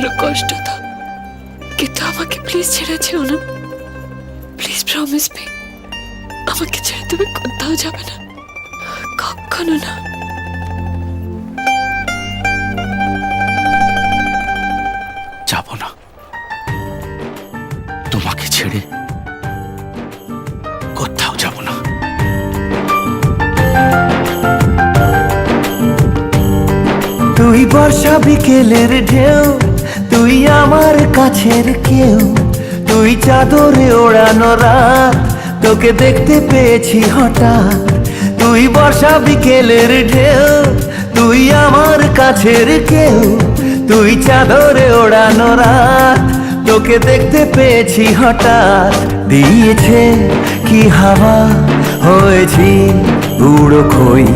আরো কষ্ট দাও, কিন্তু আমাকে প্লিজ ছেড়ে যেও না। প্লিজ প্রমিস মি, আমাকে ছেড়ে তুমি কোথাও যাবে না, কখনো না। যাব না, তোমাকে ছেড়ে কোথাও যাব না। তুই বর্ষা বিকেলের ঢেউ, তুই আমার কাছের কেউ, তুই চাদরে ওড়ানো রাত, তোকে দেখতে পেয়েছি হঠাৎ। তুই বর্ষা বিকেলের ঢেউ, তুই আমার কাছের কেউ, তুই চাদরে ওড়ানো রাত, তোকে দেখতে পেয়েছি হঠাৎ। দিয়েছে কি হাওয়া, হয়েছি উড়ো খই,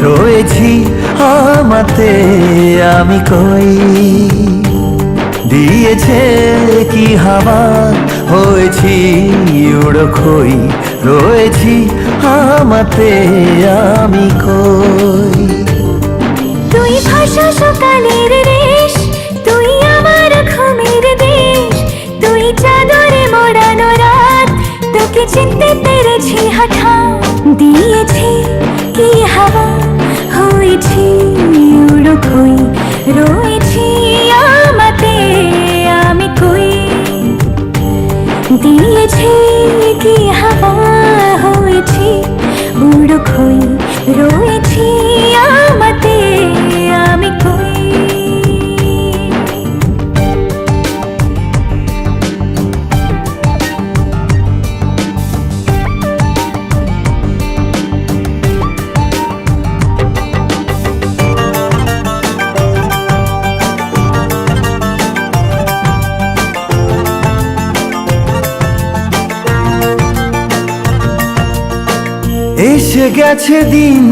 রয়েছি আমাতে আমি কই। দিয়েছে কি হাওয়া, হয়েছি উড়ো খই, রয়েছি আমাতে আমি কই। তুই ভাষা সকালের রেশ, তুই আমার ঘুমের দেশ, তুই চাদরে মোড়ানো রাত, তোকে চিনতে পেরেছি হঠাৎ। দিয়েছি কি হাওয়া, হয়েছি উড়ো খই, রয়েছি আমাতে আমি কই। দিয়েছি কি হাওয়া, হয়েছি উড়ো খই, রয়েছি আমাতে আমি কই। এসে গেছে দিন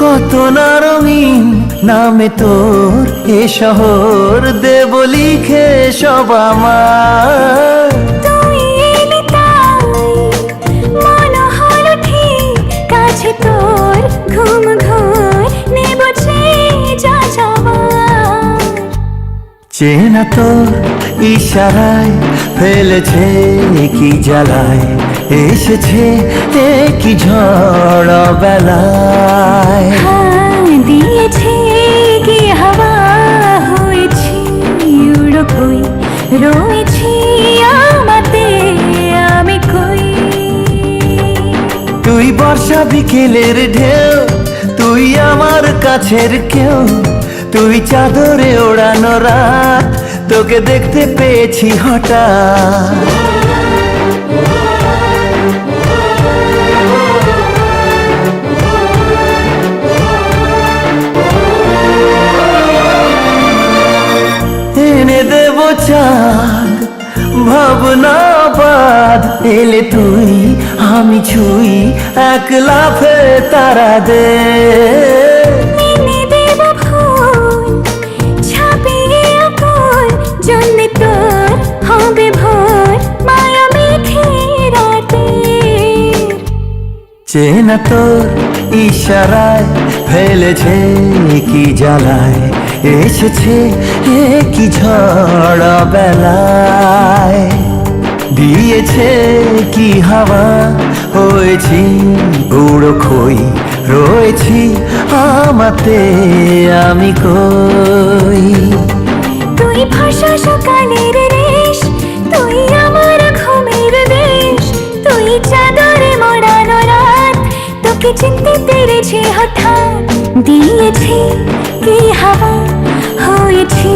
কত না রঙিন, নামে তোর এ শহর দেব লিখে সব আমার। তুই এলি তাই মনে হলো ঠিক, কাছে তোর ঘুম ঘোর নেব যা যাওয়ার। চেনা তোর ইশারায় ফেলেছে কি জ্বালায়, এসেছে কি ঝড় বেলায়। দিয়েছে কি হাওয়া, হয়েছি উড়ো খই, রয়েছি আমাতে আমি কই। তুই বর্ষা বিকেলের ঢেউ, তুই আমার কাছের কেউ, তুই চাদরে ওড়ানো রাত, তোকে দেখতে পেয়েছি হঠাৎ। এনে দেব চাঁদ ভাবনা বাদ, এলে তুই আমি ছুই এক লাফে তারা দে। এনে দেব ফুল ছাপিয়ে আকুল, জন্যে তোর হবে ভোর মায়া মেঘে রাতে। চেনা তোর ইশারায় ফেলেছে কি জ্বালায়, এসেছে কি ঝড় বেলায়। দিয়েছে কি হাওয়া, হয়েছি উড়ো খই, রয়েছি আমাতে আমি কই। তুই ভাষা সকালের রেশ, তুই আমার ঘুমের দেশ, তুই চাদরে মোড়ানো রাত, তোকে চিনতে পেরেছি হঠাৎ। দিয়েছি কি হাওয়া, হয়েছি